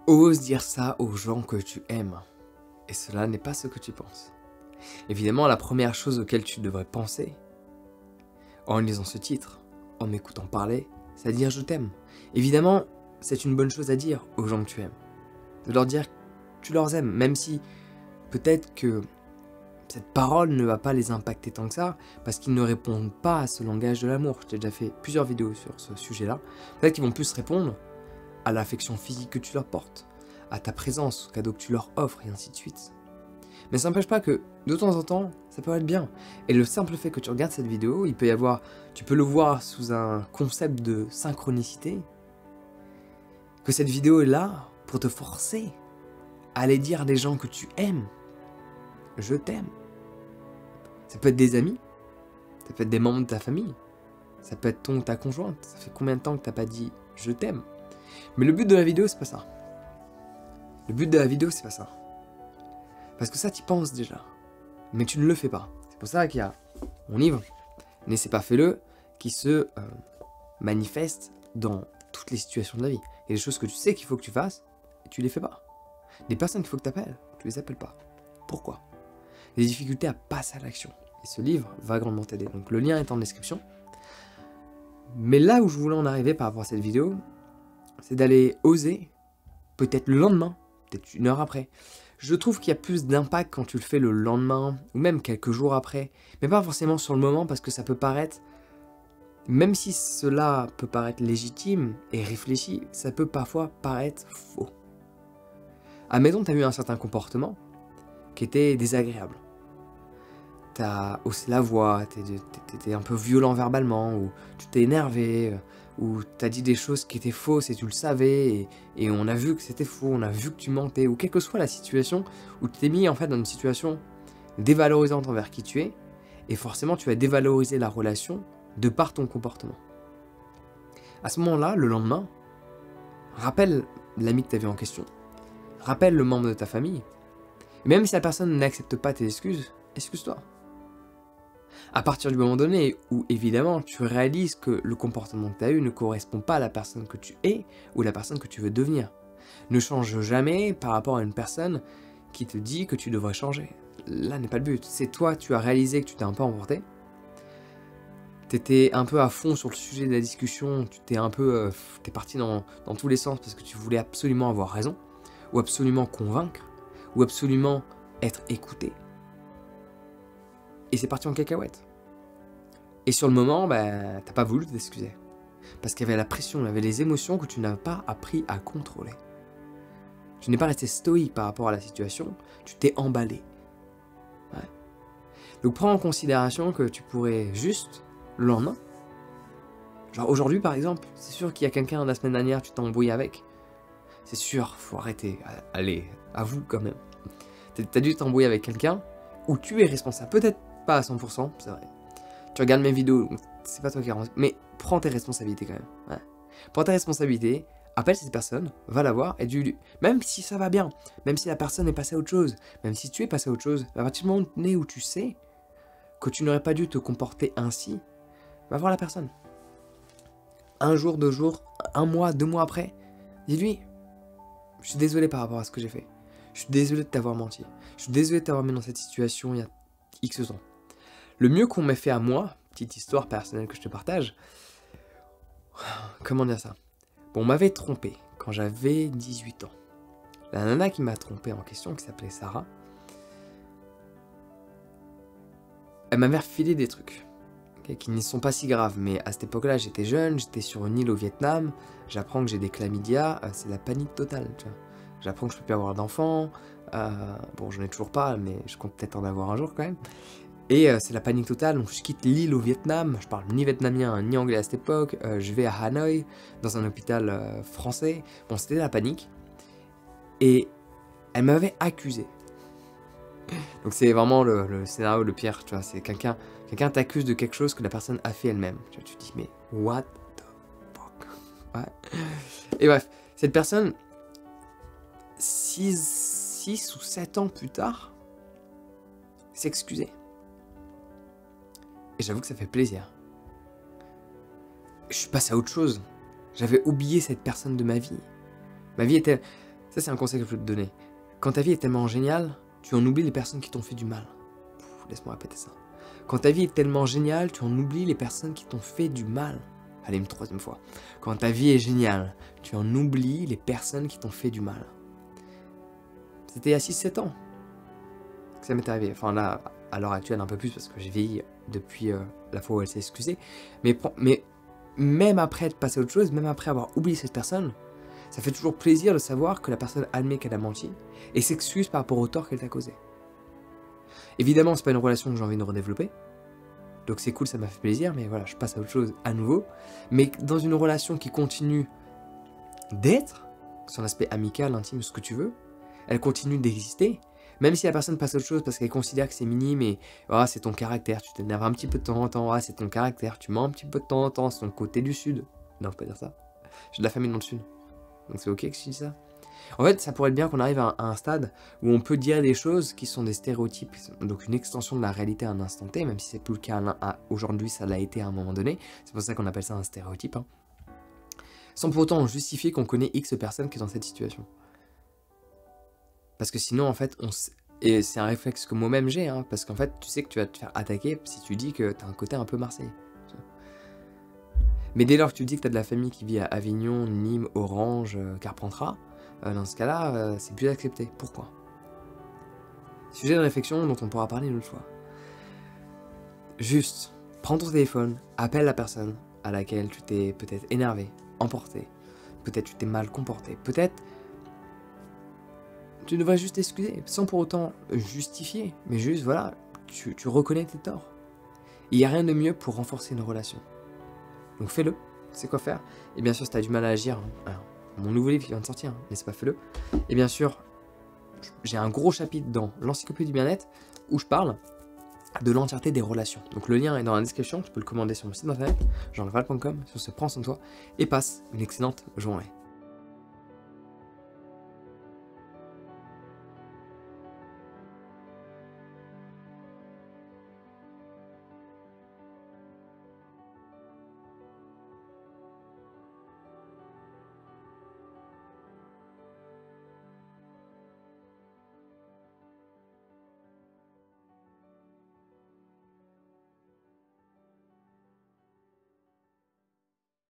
Ose dire ça aux gens que tu aimes, et cela n'est pas ce que tu penses. Évidemment, la première chose auquel tu devrais penser, en lisant ce titre, en m'écoutant parler, c'est à dire je t'aime. Évidemment, c'est une bonne chose à dire aux gens que tu aimes. De leur dire que tu leur aimes, même si peut-être que cette parole ne va pas les impacter tant que ça, parce qu'ils ne répondent pas à ce langage de l'amour. J'ai déjà fait plusieurs vidéos sur ce sujet-là. Peut-être qu'ils vont plus répondre à l'affection physique que tu leur portes, à ta présence, au cadeau que tu leur offres, et ainsi de suite. Mais ça n'empêche pas que, de temps en temps, ça peut être bien. Et le simple fait que tu regardes cette vidéo, il peut y avoir, tu peux le voir sous un concept de synchronicité, que cette vidéo est là pour te forcer à aller dire à des gens que tu aimes, je t'aime. Ça peut être des amis, ça peut être des membres de ta famille, ça peut être ton ou ta conjointe. Ça fait combien de temps que t'as pas dit je t'aime? Mais le but de la vidéo, c'est pas ça. Le but de la vidéo, c'est pas ça. Parce que ça, t'y penses déjà. Mais tu ne le fais pas. C'est pour ça qu'il y a mon livre, N'essaie pas, fais-le, qui se manifeste dans toutes les situations de la vie. Il y a des choses que tu sais qu'il faut que tu fasses, et tu les fais pas. Des personnes qu'il faut que tu appelles, tu les appelles pas. Pourquoi? Des difficultés à passer à l'action. Et ce livre va grandement t'aider. Donc le lien est en description. Mais là où je voulais en arriver par rapport à cette vidéo, c'est d'aller oser, peut-être le lendemain, peut-être une heure après. Je trouve qu'il y a plus d'impact quand tu le fais le lendemain, ou même quelques jours après, mais pas forcément sur le moment, parce que ça peut paraître, même si cela peut paraître légitime et réfléchi, ça peut parfois paraître faux. Admettons, tu as eu un certain comportement qui était désagréable. Tu as haussé la voix, tu étais un peu violent verbalement, ou tu t'es énervé, ou tu as dit des choses qui étaient fausses et tu le savais, et on a vu que c'était faux, on a vu que tu mentais, ou quelle que soit la situation, où tu t'es mis en fait dans une situation dévalorisante envers qui tu es, et forcément tu vas dévaloriser la relation de par ton comportement. À ce moment-là, le lendemain, rappelle l'ami que tu as vu en question, rappelle le membre de ta famille, et même si la personne n'accepte pas tes excuses, excuse-toi. À partir du moment donné où, évidemment, tu réalises que le comportement que tu as eu ne correspond pas à la personne que tu es ou la personne que tu veux devenir. Ne change jamais par rapport à une personne qui te dit que tu devrais changer. Là n'est pas le but. C'est toi, tu as réalisé que tu t'es un peu emporté. Tu étais un peu à fond sur le sujet de la discussion, tu t'es un peu... t'es parti dans tous les sens parce que tu voulais absolument avoir raison, ou absolument convaincre, ou absolument être écouté. Et c'est parti en cacahuète. Et sur le moment, bah, t'as pas voulu t'excuser. Parce qu'il y avait la pression, il y avait les émotions que tu n'as pas appris à contrôler. Tu n'es pas resté stoïque par rapport à la situation, tu t'es emballé. Ouais. Donc prends en considération que tu pourrais juste, le lendemain, genre aujourd'hui par exemple, c'est sûr qu'il y a quelqu'un la semaine dernière, tu t'es embrouillé avec. C'est sûr, faut arrêter. Allez, avoue quand même. T'as dû t'embrouiller avec quelqu'un où tu es responsable. Peut-être pas à 100%, c'est vrai. Tu regardes mes vidéos, c'est pas toi qui arrange, mais prends tes responsabilités quand même. Ouais. Prends tes responsabilités, appelle cette personne, va la voir, et dis-lui, même si ça va bien, même si la personne est passée à autre chose, même si tu es passé à autre chose, à partir du moment donné où tu sais que tu n'aurais pas dû te comporter ainsi, va voir la personne. Un jour, 2 jours, 1 mois, 2 mois après, dis-lui, je suis désolé par rapport à ce que j'ai fait. Je suis désolé de t'avoir menti. Je suis désolé de t'avoir mis dans cette situation il y a X temps. Le mieux qu'on m'ait fait à moi, petite histoire personnelle que je te partage, comment dire ça? Bon, on m'avait trompé quand j'avais 18 ans. La nana qui m'a trompé en question, qui s'appelait Sarah, elle m'avait refilé des trucs qui ne sont pas si graves, mais à cette époque-là, j'étais jeune, j'étais sur une île au Vietnam, j'apprends que j'ai des chlamydia, c'est la panique totale, tu vois. J'apprends que je peux plus avoir d'enfants, bon, j'en ai toujours pas, mais je compte peut-être en avoir un jour quand même. Et c'est la panique totale, donc je quitte l'île au Vietnam, je parle ni vietnamien ni anglais à cette époque, je vais à Hanoï, dans un hôpital français, bon c'était la panique, et elle m'avait accusé. Donc c'est vraiment le scénario le pire, tu vois, c'est quelqu'un t'accuse de quelque chose que la personne a fait elle-même, tu te dis mais what the fuck, ouais. Et bref, cette personne, 6 ou 7 ans plus tard, s'excusait. Et j'avoue que ça fait plaisir. Je suis passé à autre chose. J'avais oublié cette personne de ma vie. Ma vie était... Ça, c'est un conseil que je peux te donner. Quand ta vie est tellement géniale, tu en oublies les personnes qui t'ont fait du mal. Laisse-moi répéter ça. Quand ta vie est tellement géniale, tu en oublies les personnes qui t'ont fait du mal. Allez, une troisième fois. Quand ta vie est géniale, tu en oublies les personnes qui t'ont fait du mal. C'était il y a 6-7 ans que ça m'est arrivé. Enfin là, à l'heure actuelle, un peu plus parce que j'ai vieilli depuis la fois où elle s'est excusée. Mais même après être passé à autre chose, même après avoir oublié cette personne, ça fait toujours plaisir de savoir que la personne admet qu'elle a menti et s'excuse par rapport au tort qu'elle t'a causé. Évidemment, c'est pas une relation que j'ai envie de redévelopper. Donc c'est cool, ça m'a fait plaisir, mais voilà, je passe à autre chose à nouveau. Mais dans une relation qui continue d'être, son aspect amical, intime, ce que tu veux, elle continue d'exister, même si la personne passe à autre chose parce qu'elle considère que c'est minime et ah, c'est ton caractère, tu t'énerves un petit peu de temps en temps, ah, c'est ton caractère, tu mens un petit peu de temps en temps, c'est ton côté du sud. Non, faut pas dire ça. J'ai de la famille dans le sud. Donc c'est ok que je dise ça. En fait, ça pourrait être bien qu'on arrive à un stade où on peut dire des choses qui sont des stéréotypes, donc une extension de la réalité à un instant T, même si c'est plus le cas aujourd'hui, ça l'a été à un moment donné. C'est pour ça qu'on appelle ça un stéréotype. Hein. Sans pour autant justifier qu'on connaît X personne qui est dans cette situation. Parce que sinon, en fait, et c'est un réflexe que moi-même j'ai, hein, parce qu'en fait, tu sais que tu vas te faire attaquer si tu dis que tu as un côté un peu marseillais. Mais dès lors que tu dis que tu as de la famille qui vit à Avignon, Nîmes, Orange, Carpentras, dans ce cas-là, c'est plus accepté. Pourquoi? Sujet de réflexion dont on pourra parler une autre fois. Juste, prends ton téléphone, appelle la personne à laquelle tu t'es peut-être énervé, emporté, peut-être tu t'es mal comporté, peut-être tu devrais juste t'excuser, sans pour autant justifier, mais juste, voilà, tu reconnais tes torts. Il n'y a rien de mieux pour renforcer une relation. Donc fais-le, tu sais quoi faire. Et bien sûr, si tu as du mal à agir, alors, mon nouveau livre qui vient de sortir, n'est-ce pas, fais-le. Et bien sûr, j'ai un gros chapitre dans l'encyclopédie du bien-être où je parle de l'entièreté des relations. Donc le lien est dans la description, tu peux le commander sur mon site internet, jeanleval.com, sur ce prends soin de toi, et passe une excellente journée.